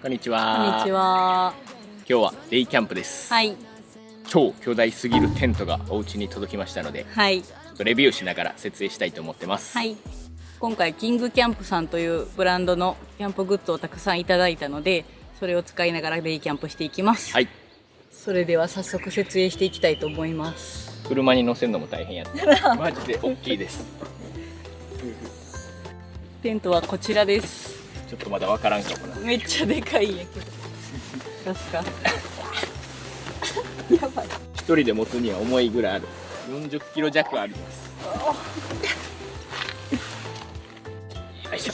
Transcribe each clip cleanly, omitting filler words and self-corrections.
こんにちこんには。ちは。今日はデイキャンプです。はい。超巨大すぎるテントがお家に届きましたので、はい。ちょっとレビューしながら設営したいと思ってます。はい。今回キングキャンプさんというブランドのキャンプグッズをたくさんいただいたので、それを使いながらデイキャンプしていきます。はい。それでは早速設営していきたいと思います。車に乗せるのも大変やった。マジで大きいです。テントはこちらです。ちょっとまだわからんかもな。めっちゃでかいんやけど。出すか。やばい。一人で持つには重いぐらいある。40キロ弱あります。よいしょ。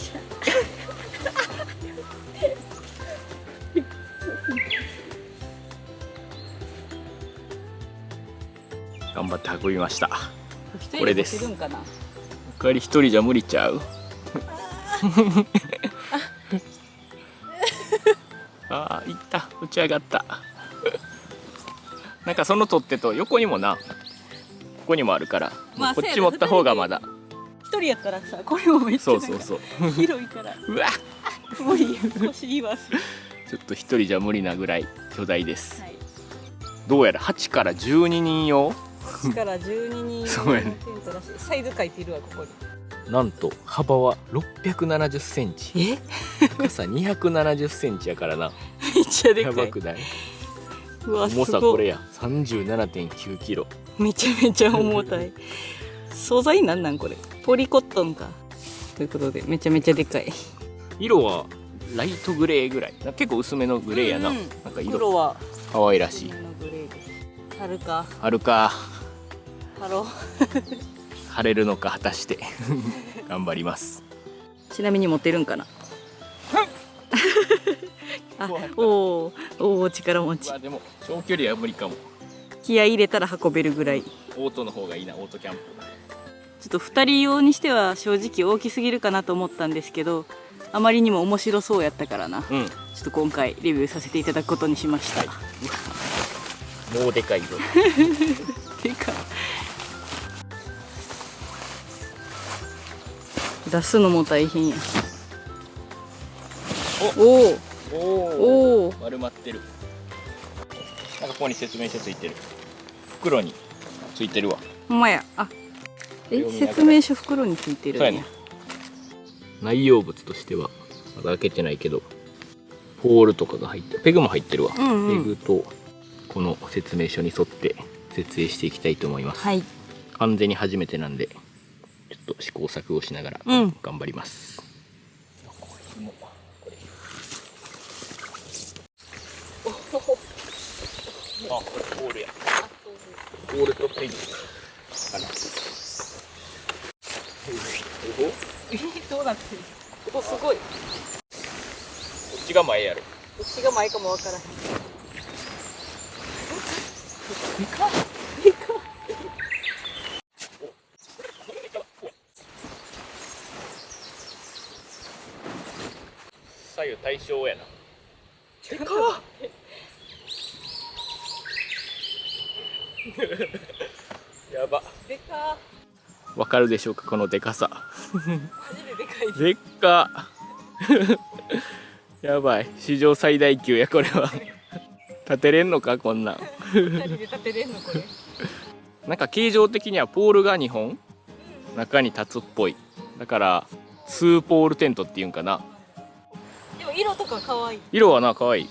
頑張って運びました。これです。一人で持てるんかな。おかえり一人じゃ無理ちゃう。ああ、いった、打ち上がった。なんかその取っ手と横にもな、ここにもあるから、まあこっち持った方がまだ。一人やったらさ、これもめっちゃそうそうそう。広いから。うわ、無理よ、腰言います。ちょっと一人じゃ無理なぐらい巨大です。はい。どうやら8から12人用。8から12人用のテントらしい。サイズ書いているわ、ここに。なんと幅は670センチ、え？高さ270センチやからな。めっちゃでかい。やばくない？うわ、す重さごい。これや、37.9キロ。めちゃめちゃ重たい。素材なんなんこれ？ポリコットンか。ということでめちゃめちゃでかい。色はライトグレーぐらい。結構薄めのグレーやな。なんか色黒は可愛らしい。グレーです。春か。春か。ハロ。晴れるのか果たして頑張ります。ちなみに持ってるんかな。あ、おお、力持ち。でも長距離は無理かも。気合い入れたら運べるぐらい。オートの方がいいな、オートキャンプ。ちょっと2人用にしては正直大きすぎるかなと思ったんですけど、あまりにも面白そうやったからな、ちょっと今回レビューさせていただくことにしました。はい、もうでかいぞ。でかい。出すのも大変や。おお丸まってる。なんかここに説明書ついてる。袋についてるわ。ほんまや。あ、説明書袋についてるんや。内容物としてはまだ開けてないけど、ポールとかが入って、ペグも入ってるわ。ペグとこの説明書に沿って設営していきたいと思います。はい。完全に初めてなんで、ちょっと試行錯誤しながら頑張ります。あ、これポールや。ポールとペグ。どうなってる？お、すごい。こっちが前やろ。っちが前かもわからへん。でかっ。左右対称やな。でかっ。やば。でかわかるでしょうか、このでかさ。マジででかい。でっか。やばい、史上最大級やこれは。立てれんのかこんなん。2人で立てれんのこれ。なんか形状的にはポールが2本中に立つっぽい。だから2ポールテントっていうんかな。でも色とか可愛い。色はな、可愛い。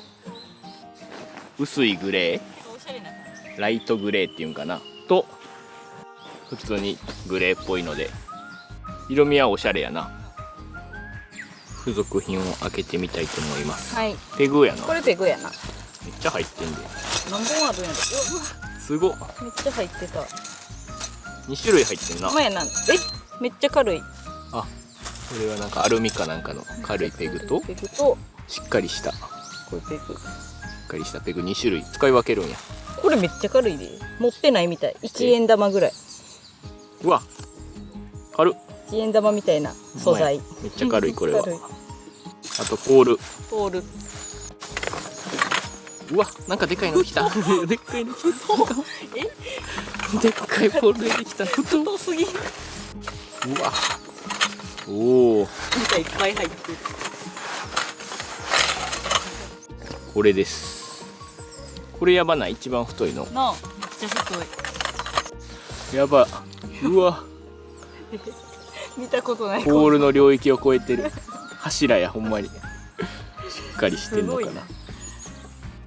薄いグレー、おしゃれな感じ。ライトグレーっていうんかなと、普通にグレーっぽいので色味はおしゃれやな。付属品を開けてみたいと思います。はい。ペグやな。これペグやな。めっちゃ入ってんで。何本あるんやろ。すごっ。めっちゃ入ってた。2種類入ってんな。前なん。めっちゃ軽い。あ、これはなんかアルミかなんかの軽いペグと、しっかりしたこれペグ。しっかりしたペグ2種類使い分けるんや。これめっちゃ軽いで。持ってないみたい。1円玉ぐらい。うわ、軽っ。1円玉みたいな素材。めっちゃ軽いこれは。軽い。あとポール。ポール。うわ、なんかでかいの来た。でっかいの来た。でっかいポール出てきた。太すぎ。うわ、おお。なんかいっぱい入ってる。これです。これやばない？一番太いの。なあ、めっちゃ太い。やば。うわ。見たことない。ポールの領域を超えてる。柱や、ほんまに。しっかりしてんのかな。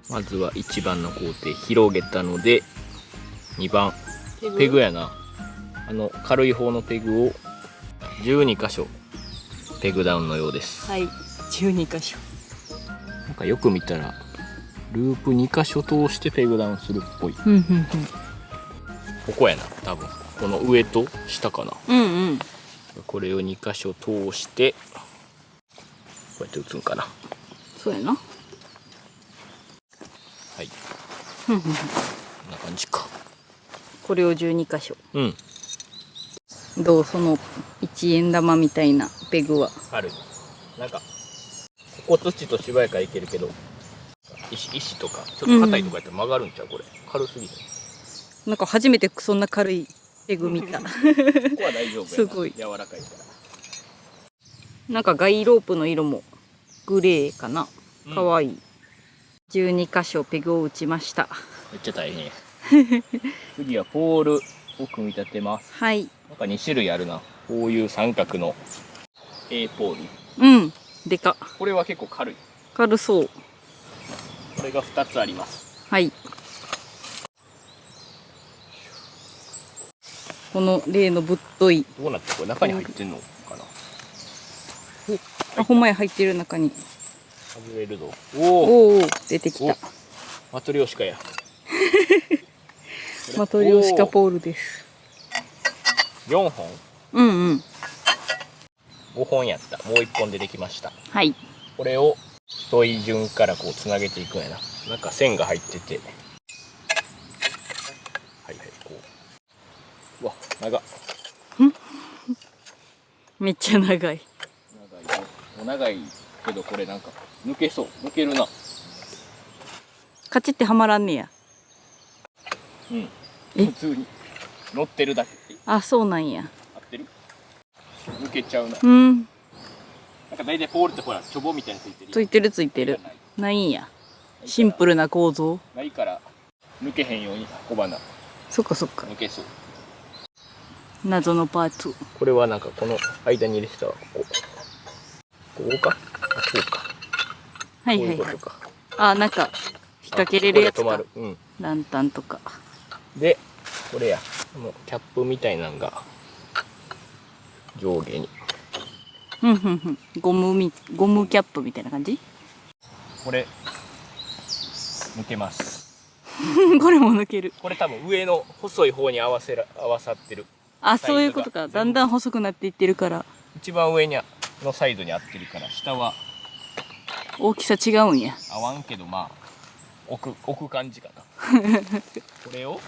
まずは1番の工程広げたので、2番ペグやな。軽い方のペグを12箇所ペグダウンのようです。はい、12箇所。なんかよく見たらループ2箇所通してペグダウンするっぽい。ここやな、多分この上と下かな。これを2箇所通してこうやって打つんかな。そうやな。はい、こんな感じか。これを12箇所。うん。どう、その1円玉みたいなペグは。ある。なんかここ土と芝やからいけるけど、石とかちょっと硬いとかやったら曲がるんちゃう？これ軽すぎる。なんか初めてそんな軽いペグ見た。ここは大丈夫やな。すごい柔らかいから。なんかガイロープの色もグレーかな。かわいい。12箇所ペグを打ちました。めっちゃ大変や。次はポールを組み立てます。はい。なんか2種類あるな。こういう三角の A ポール。うん。でか。これは結構軽い。軽そう。これが2つあります。はい。この例のぶっとい。どうなってこれ中に入ってんのかな。あ、ほんまや、入ってる中に。外れるぞ。おお、出てきた。マトリョーシカや。マトリョーシカポールです。4本5本やった。もう1本出てきました。はい。これを太い順からこうつなげていくんやな。なんか線が入ってて、はいはい、こう。うわ、長っ。めっちゃ長い。長い。お長いけどこれなんか抜けそう。抜けるな。カチってはまらんねや。普通に乗ってるだけ。あ、そうなんや。合ってる？抜けちゃうな。なんか大体ポールってほらチョボみたいについてる。ついてるついてる。ないんや。シンプルな構造。ないから抜けへんように運ばな。そっかそっか。抜けそう。謎のパーツ。これはなんかこの間に入れてたここか。あ、そうか。はいはいはい。あ、なんか引っ掛けれるやつか。ランタンとか。で、これや。このキャップみたいなのが上下に。ゴムキャップみたいな感じ？これ抜けます。これも抜ける。これ多分上の細い方に合わさってる。あ、そういうことか。だんだん細くなっていってるから。一番上のサイドに合ってるから、下は大きさ違うんや。合わんけど、まあ置く感じかな。これを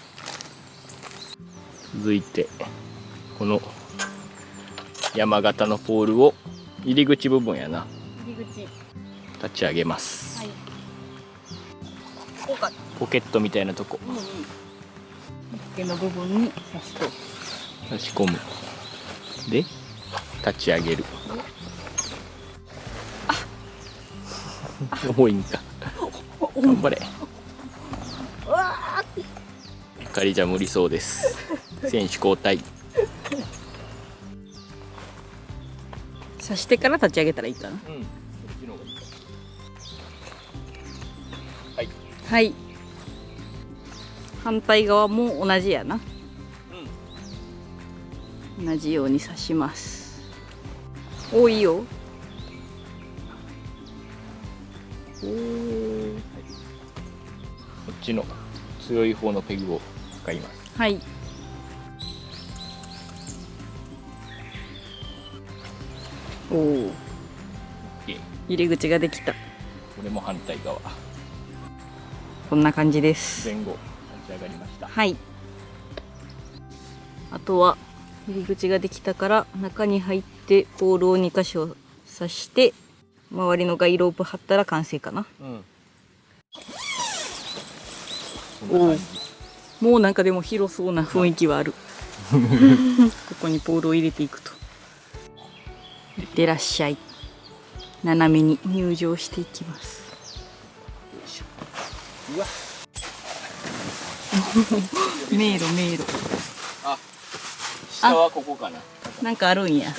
続いてこの山形のポールを入り口部分やな。入り口。立ち上げます。はい。ポケットみたいなとこ。毛の部分に差し込む。で立ち上げる。重いんか。頑張れ。かりじゃ無理そうです。選手交代。刺してから立ち上げたらいいかな。はい。はい。反対側も同じやな。同じように刺します。お、いいよ。こっちの強い方のペグを使います。はい。おお。入り口ができた。これも反対側。こんな感じです。前後立ち上がりました。はい。あとは入り口ができたから中に入ってポールを2箇所刺して周りのガイロープ貼ったら完成かな。おお。もうなんかでも広そうな雰囲気はある。ここにポールを入れていくと。いってらっしゃい。斜めに入場していきます。うわ迷路迷路。あ、下はここかな。なんかあるんや。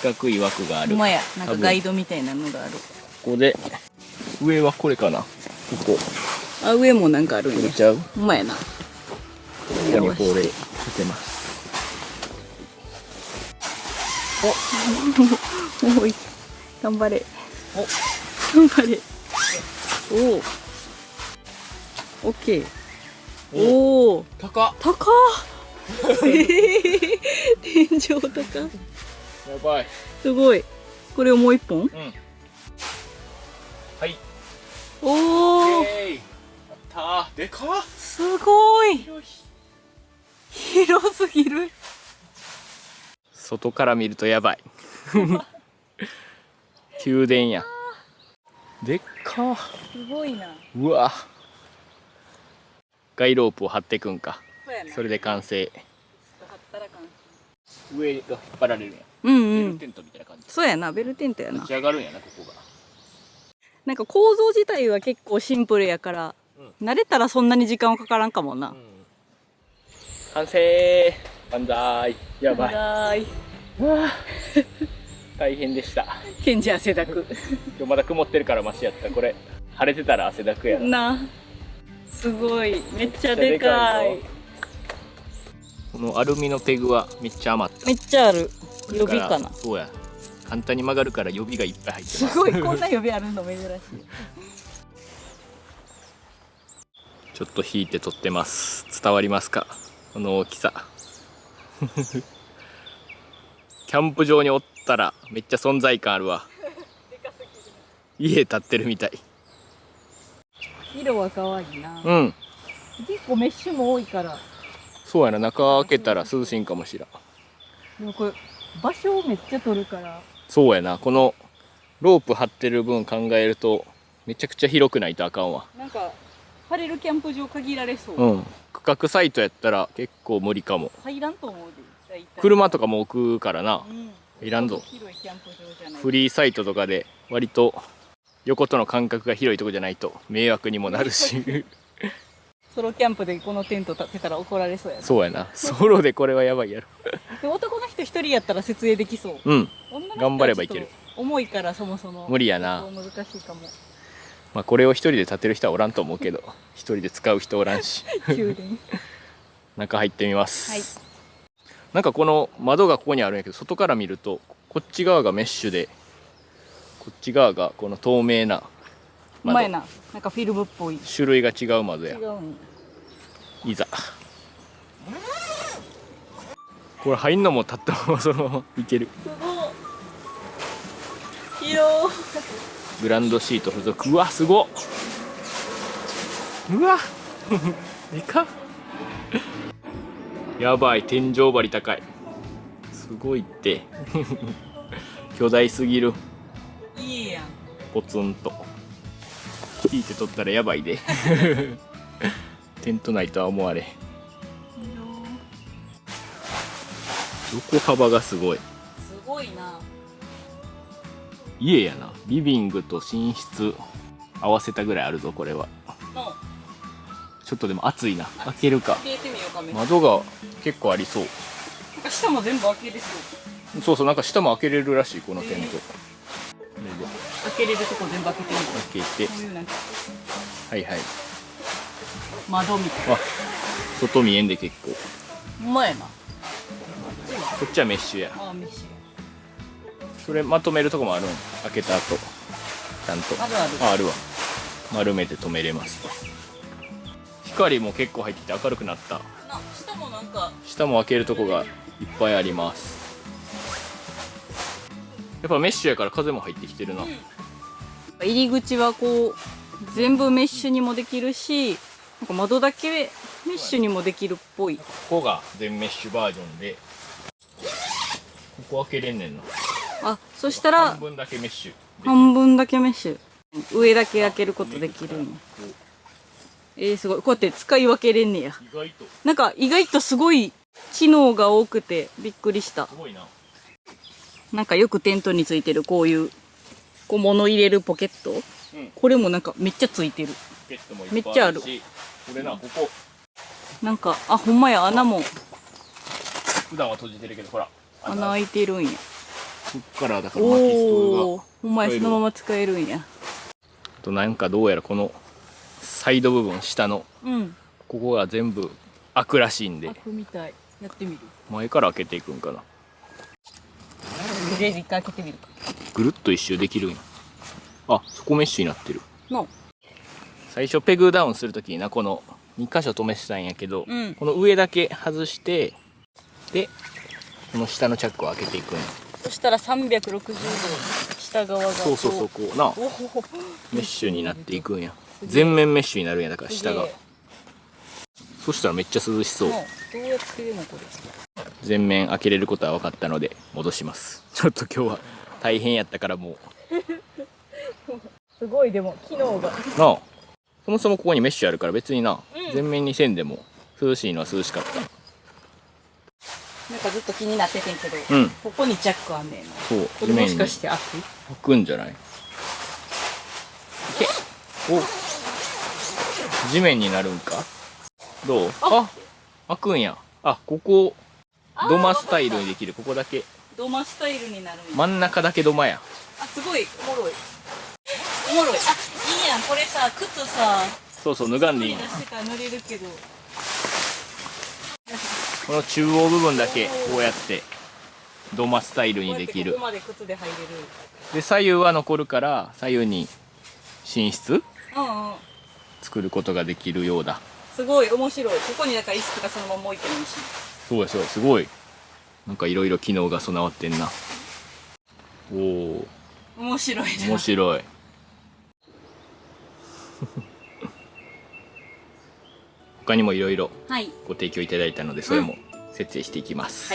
四角い枠がある。ほんまや、なんかガイドみたいなのがある。ここで上はこれかな。ここあ、上もなんかあるんや。これちゃう。ほんまやな。ここにこれ立てます。おい、頑張れ。頑張れ。おお。オッケー。おお。高っ。高っ。天井高っ。やばい。すごい。これをもう一本。うん。はい。おお。やったー。でかっ。すごい。広すぎる。外から見るとやばい。宮殿や。でっか。すごいな。うわ。ガイロープを張っていくんか。そうやな。それで完成。貼ったら完成。上が引っ張られるんや。うんうベルん。テントみたいな感じ。そうやな、ベルテントやな立。ち上がるんやな、ここが。なんか構造自体は結構シンプルやから、慣れたらそんなに時間はかからんかもな。完成。万歳。やばい。はーい。わあ大変でした。ケンジ汗だく。今日まだ曇ってるからマシやった。これ晴れてたら汗だくやな。な。すごい、めっちゃでかい。このアルミのペグはめっちゃ余った。めっちゃある。予備かな。そうや。簡単に曲がるから予備がいっぱい入ってます。すごい、こんな予備あるの珍しい。ちょっと引いて撮ってます。伝わりますか？この大きさ。キャンプ場におったらめっちゃ存在感あるわ。家建ってるみたい。色は可愛いな。うん。結構メッシュも多いから。そうやな。中開けたら涼しいんかもしらん。でもこれ場所をめっちゃ取るから。そうやな。このロープ張ってる分考えるとめちゃくちゃ広くないとあかんわ。なんか張れるキャンプ場限られそう。うん。区画サイトやったら結構無理かも。入らんと思うで。大体車とかも置くからな。うん。いらんぞ。広いキャンプ場じゃない。フリーサイトとかで割と横との間隔が広いとこじゃないと迷惑にもなるし。ソロキャンプでこのテント立てたら怒られそうやな。そうやな。ソロでこれはやばいやろ。で男の人一人やったら設営できそう。うん。女の人は頑張ればいける。ちょっと重いからそもそも。無理やな。難しいかも。まあこれを一人で立てる人はおらんと思うけど、一人で使う人おらんし。宮殿。中入ってみます。はい。なんかこの窓がここにあるんやけど、外から見るとこっち側がメッシュで、こっち側がこの透明な窓。前な。なんかフィルムっぽい。種類が違う窓や。違うんや。いざ。これ入んのも立ったままそのままいける。すごい。広。グランドシート付属。うわすごっ。うわでかっ。やばい。天井張り高い。すごいって巨大すぎる。いいやん。ポツンと引いて取ったらやばいでテント内とは思われ。横幅がすごい。すごいな。家やな。リビングと寝室合わせたぐらいあるぞこれは。の。ちょっとでも暑いな。開けるか。開けてみようか。窓が結構ありそう。なんか下も全部開けですよ。そうそう、なんか下も開けれるらしいこのテント。開けれるとこ全部開けてみる。開けて、こういうなんかはいはい。窓みたいな。あ、外見えんで結構。ほんまやな。こっちはメッシュや。ああ、メッシュ。それまとめるとこもあるん。開けた後ちゃんと。あるある。あるわ。丸めて止めれます。光も結構入ってきて明るくなった。な、下もなんか。下も開けるとこがいっぱいあります。やっぱメッシュやから風も入ってきてるな。入り口はこう全部メッシュにもできるし、なんか窓だけメッシュにもできるっぽい。ここが全メッシュバージョンで、ここ開けれんねんな。あ、そしたら半分だけメッシュ。半分だけメッシュ。上だけ開けることできるんや。すごい。こうやって使い分けれんねや。意外となんか意外とすごい機能が多くてびっくりした。すごいな。なんかよくテントについてるこういうこう物入れるポケットこれもなんかめっちゃついてる。ポケットもめっちゃある。これな、ここなんかほんまや、穴も普段は閉じてるけど、ほら穴開いてるんや。こっからだから薪ストーブが。おお、ほんまや、そのまま使えるんや。あとなんかどうやらこのサイド部分、下のここが全部開くらしいんで、開くみたい。やってみる。前から開けていくんかな。とりあえず一回開けてみるか。ぐるっと一周できるんや。あ、そこメッシュになってる。の最初ペグダウンするときにな、この2箇所止めてたんやけど、この上だけ外して、でこの下のチャックを開けていくんや。そしたら360度下側がそうそうそう、こうなおおメッシュになっていくんや。全面メッシュになるんや、だから下が。そしたらめっちゃ涼しそう。どうやってでもこれ全面開けれることは分かったので戻します。ちょっと今日は大変やったからもうすごい、でも機能がなあ、そもそもここにメッシュあるから別にな、全面にせんでも涼しいのは涼しかった。なんかずっと気になっててんけど、ここにチャックあんねんな。そう、これもしかして開く？開くんじゃない？いけ。お、地面になるんか。どう？開くんや。ここ土間スタイルにできる。ここだけ土間スタイルになるんや。真ん中だけ土間や。すごいおもろい。おもろい。いいやん、これさ、靴さ、そうそう、脱がんでいいの。出してから塗れるけど。この中央部分だけこうやって土間スタイルにできる。ここまで靴で入れる。で左右は残るから左右に寝室作ることができるようだ。すごい面白い。ここにだから椅子とかそのまま置いてもいいし。そうやそうや、すごい。なんかいろいろ機能が備わってんな。おお、面白いな。面白い。他にもいろいろご提供いただいたので、それも設営していきます。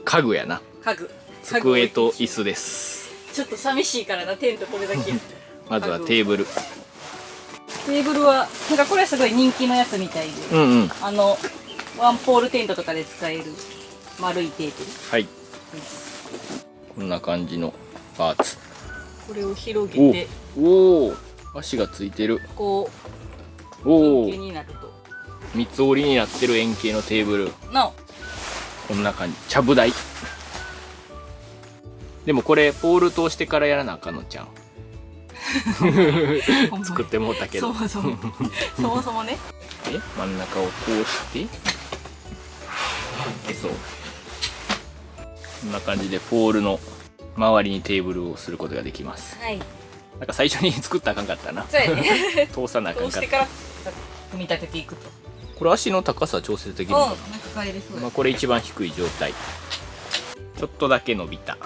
家具やな。家具。机と椅子です。ちょっと寂しいからな、テントこれだけ。まずはテーブル。テーブルはなんかこれはすごい人気のやつみたいで、ワンポールテントとかで使える丸いテーブル。はい。こんな感じのパーツ。これを広げて、おお、足がついてる。こう円形になると三つ折りになってる円形のテーブルのこんな感じ。ちゃぶ台。でもこれポール通してからやらなあかんのちゃん。作ってもうたけど。そもそもね。で真ん中をこうしてそう、こんな感じでポールの周りにテーブルをすることができます。なんか最初に作ったらあかんかったな。そうやね。通さなあかんかった。通してから組み立てていくと。これ足の高さ調整できるのかな。なんか変えれそうや。これ一番低い状態。ちょっとだけ伸びた。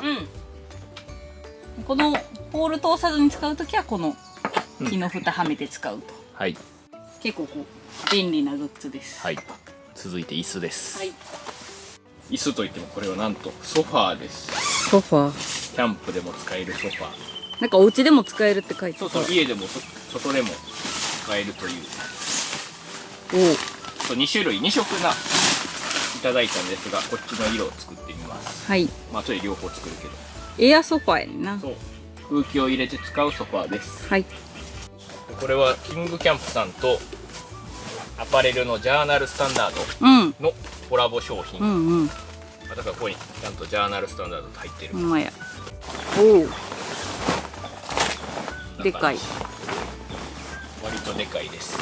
このポール通さずに使うときはこの木の蓋はめて使うと。結構こう便利なグッズです。続いて椅子です。はい。椅子といってもこれはなんとソファーです。ソファー。キャンプでも使えるソファー。なんかお家でも使えるって書いてある。そうそう、家でも外でも使えるという。2種類2色いただいたんですが、こっちの色を作ってみます。はい。まあそれ両方作るけど。エアソファーやねんな。そう。空気を入れて使うソファーです。はい。これはキングキャンプさんとアパレルのジャーナルスタンダードのコラボ商品。だからここにちゃんとジャーナルスタンダードと入ってる。ほんまや。でかい。割とでかいです。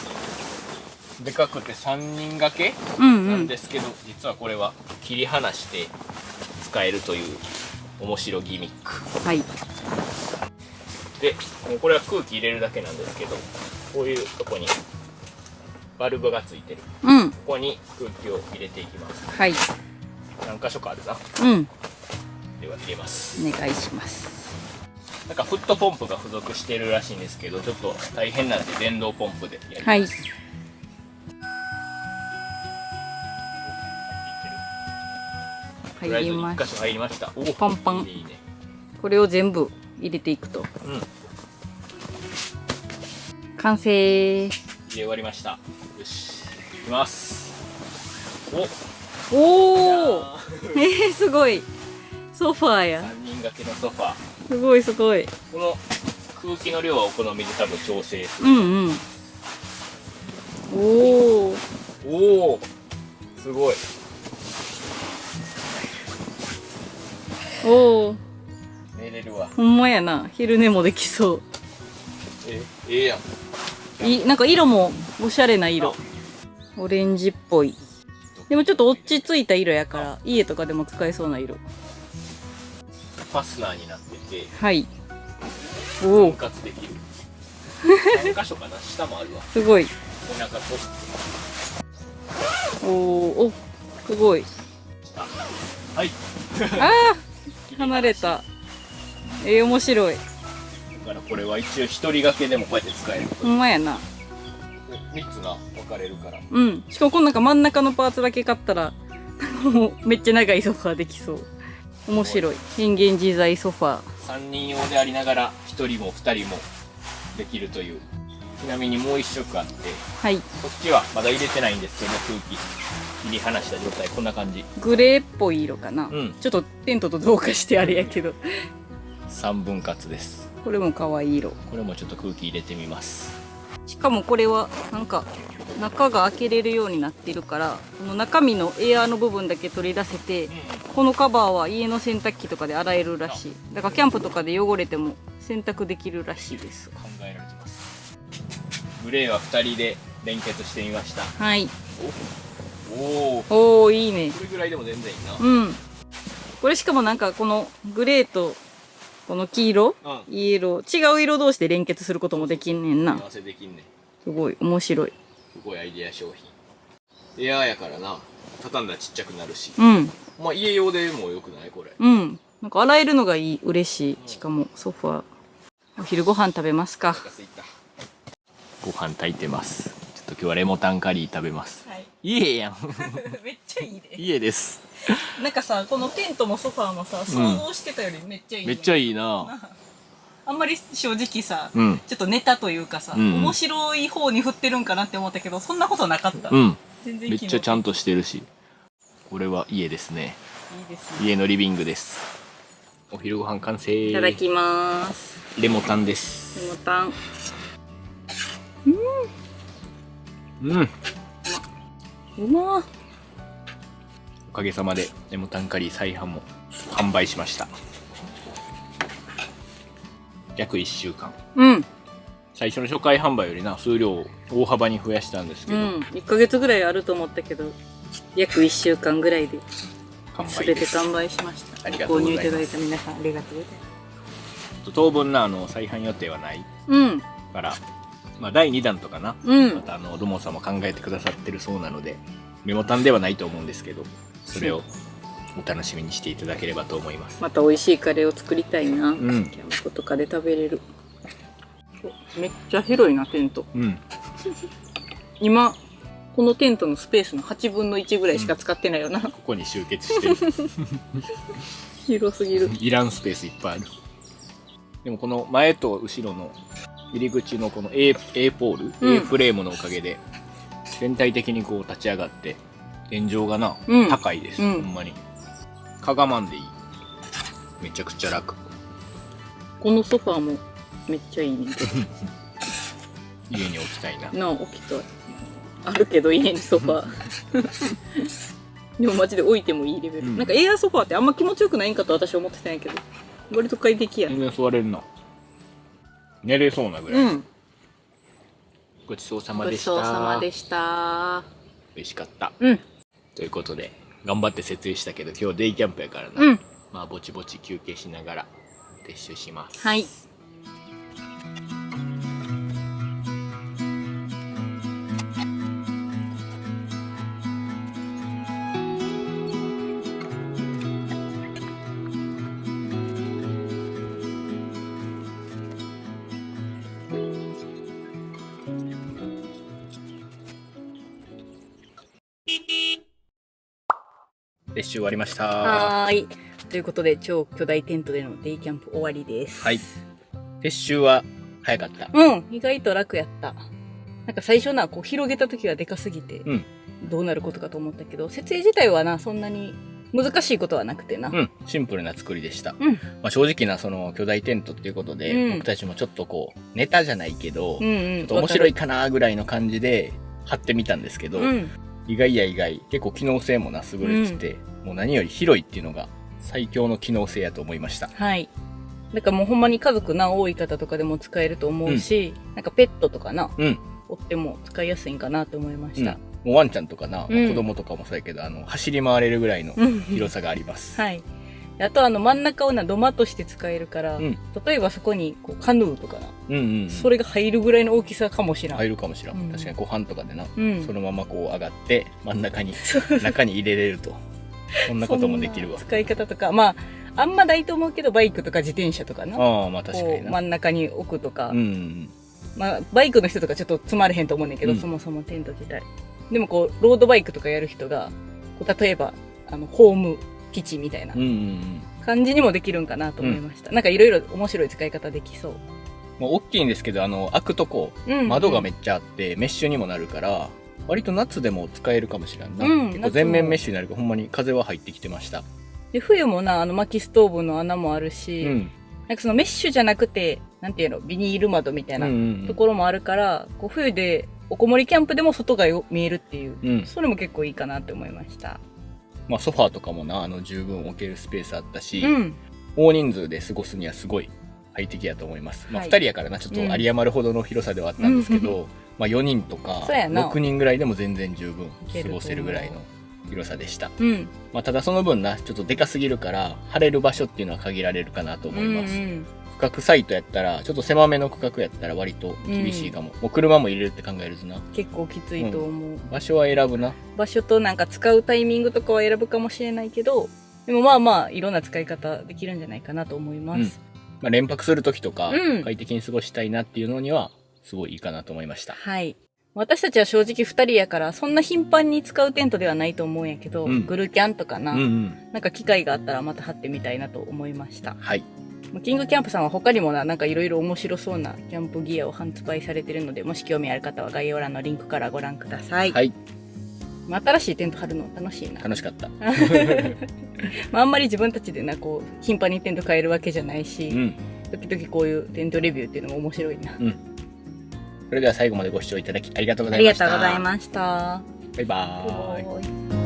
でかくて3人掛けなんですけど、実はこれは切り離して使えるという面白ギミック。で、もうこれは空気入れるだけなんですけど、こういうとこにバルブがついてる。ここに空気を入れていきます。何箇所かあるな。では入れます。お願いします。なんかフットポンプが付属してるらしいんですけど、ちょっと大変なんで電動ポンプでやります。とりあえず1箇所入りました。パンパン。これを全部入れていくと。完成。入れ終わりました。よし、いきます。おお。すごい。ソファーや。3人掛けのソファー。すごいすごい。この空気の量はお好みで多分調整する。うんうん。おお。おお、すごい。おお。寝れるわ。ほんまやな。昼寝もできそう。ええやん。なんか色もおしゃれな色。オレンジっぽい。でもちょっと落ち着いた色やから、家とかでも使えそうな色。ファスナーになってて、はい。お分お。割できる。何箇所かな、下もあるわ。すごい。お腹とおお。お、すごい。下。はい。ああ離れた。面白い。だからこれは一応一人掛けでもこうやって使える。ほんまやな。3つが分かれるから。うん。しかもこのなんか真ん中のパーツだけ買ったら、もうめっちゃ長いソファーできそう。面白い。変幻自在ソファー。3人用でありながら1人も2人もできるという。ちなみにもう1色あって、はい。こっちはまだ入れてないんですけど、空気切り離した状態、こんな感じ。グレーっぽい色かな。うん。ちょっとテントと同化してあれやけど。3分割です。これも可愛い色。これもちょっと空気入れてみます。しかもこれはなんか中が開けれるようになってるから、この中身のエアーの部分だけ取り出せて、このカバーは家の洗濯機とかで洗えるらしい。だからキャンプとかで汚れても洗濯できるらしいです。考えられてます。グレーは2人で連結してみました。はい。おおー、いいね。これぐらいでも全然いいな。うん。これしかもなんかこのグレーとこの黄色、イエロー、違う色同士で連結することもできんねんな。合わせできんねん。すごい面白い。すごいアイデア商品。エアーやからな、畳んだらちっちゃくなるし。うん。まあ家用でもよくないこれ。うん。なんか洗えるのがいい。嬉しい。しかもソファー。お昼ご飯食べますか。ご飯炊いてます。ちょっと今日はレモタンカリー食べます。はい。家やん。めっちゃいいね。家です。なんかさ、このテントもソファーもさ、想像してたよりめっちゃいい、ねめっちゃいいな。あんまり正直さ、うん、ちょっとネタというかさ、面白い方に振ってるんかなって思ったけど、そんなことなかった。うん。全然めっちゃちゃんとしてるし。これは家ですね。いいですね。家のリビングです。お昼ご飯完成。いただきます。レモタンです。レモタン。うん。うまー。おかげさまでレモタンカリー再販も販売しました。約1週間。うん。最初の初回販売よりな、数量を大幅に増やしたんですけど。うん。1ヶ月ぐらいあると思ったけど、約1週間ぐらいで全て完売しました。ありがとうございます。購入いただいた皆さんありがとうございます。当分な再販予定はない。うん。から、まあ第2弾とかな。うん。またドモさんも考えてくださってるそうなので、メモタンではないと思うんですけど、それをお楽しみにしていただければと思います。また美味しいカレーを作りたいな。うん。キャンプとかで食べれる。めっちゃ広いな、テント。うん。今、このテントのスペースの8分の1ぐらいしか使ってないよな。ここに集結してる。広すぎる。いらんスペースいっぱいある。でもこの前と後ろの入り口のこの A ポール、A フレームのおかげで、全体的にこう立ち上がって、天井がな、高いです。ほんまに。かがまんでいい。めちゃくちゃ楽。このソファーもめっちゃいいね。家に置きたいな。置きたい。あるけど家にソファー。でもマジで置いてもいいレベル。なんかエアソファーってあんま気持ちよくないんかと私は思ってたんやけど、割と快適や。全然座れるな。寝れそうなぐらい。ごちそうさまでした。ごちそうさまでした。美味しかった。うん。ということで、頑張って設営したけど、今日デイキャンプやからな。まあ、ぼちぼち休憩しながら撤収します。はい。撤収終わりました。はーい。ということで、超巨大テントでのデイキャンプ終わりです。はい。撤収は早かった。うん、意外と楽やった。なんか最初な、こう広げた時はでかすぎて、どうなることかと思ったけど、設営自体はな、そんなに難しいことはなくてな。シンプルな作りでした。うん。まあ、正直なその巨大テントっていうことで、うん僕たちもちょっとこう、ネタじゃないけど、うんうん。ちょっと面白いかなぐらいの感じで貼ってみたんですけど、うん。意外や意外、結構機能性もな優れてて、もう何より広いっていうのが最強の機能性やと思いました。はい。だからもうほんまに家族な多い方とかでも使えると思うし、なんかペットとかな、おっても使いやすいんかなと思いました。もうワンちゃんとかな、うん子供とかもそうやけど、走り回れるぐらいの広さがあります。はい。あと真ん中を土間として使えるから、例えばそこにこうカヌーとかな、それが入るぐらいの大きさかもしれん。入るかもしれん。確かにご飯とかでな、うんそのままこう上がって真ん中に中に入れれると。そんなこともできるわ。使い方とか、まあ、あんまないと思うけど、バイクとか自転車とかな。ああ、まあ確かにな。真ん中に置くとか。うんまあ、バイクの人とかちょっと積まれへんと思うねんだけど、うんそもそもテント自体。でもこう、ロードバイクとかやる人が、こう例えば、ホーム基地みたいな感じにもできるんかなと思いました。なんかいろいろ面白い使い方できそう。もう大きいんですけど、開くとこ、窓がめっちゃあって、メッシュにもなるから、割と夏でも使えるかもしれんな。結構全面メッシュになるから、ほんまに風は入ってきてました。で、冬もな、薪ストーブの穴もあるし、なんかそのメッシュじゃなくて、なんていうの、ビニール窓みたいなところもあるから、こう冬でおこもりキャンプでも外が見えるっていう、それも結構いいかなって思いました。まあソファーとかもな、十分置けるスペースあったし、大人数で過ごすにはすごい快適やと思います。まあ2人やからな、ちょっと有り余るほどの広さではあったんですけど、まあ4人とか6人ぐらいでも全然十分過ごせるぐらいの広さでした。まあただその分な、ちょっとでかすぎるから、晴れる場所っていうのは限られるかなと思います。区画サイトやったら、ちょっと狭めの区画やったら割と厳しいかも。もう車も入れるって考えるとな。結構きついと思う。場所は選ぶな。場所となんか使うタイミングとかは選ぶかもしれないけど、でもまあまあ、いろんな使い方できるんじゃないかなと思います。まあ連泊するときとか、快適に過ごしたいなっていうのには、すごいいいかなと思いました。はい。私たちは正直2人やから、そんな頻繁に使うテントではないと思うんやけど、グルキャンとかな、なんか機会があったらまた貼ってみたいなと思いました。はい。キングキャンプさんは他にもなんかいろいろ面白そうなキャンプギアを発売されてるので、もし興味ある方は概要欄のリンクからご覧ください。はい。まあ、新しいテント張るの楽しいな。楽しかった。まあ、あんまり自分たちでな、こう、頻繁にテント買えるわけじゃないし、時々こういうテントレビューっていうのも面白いな。それでは最後までご視聴いただきありがとうございました。ありがとうございました。バイバーイ。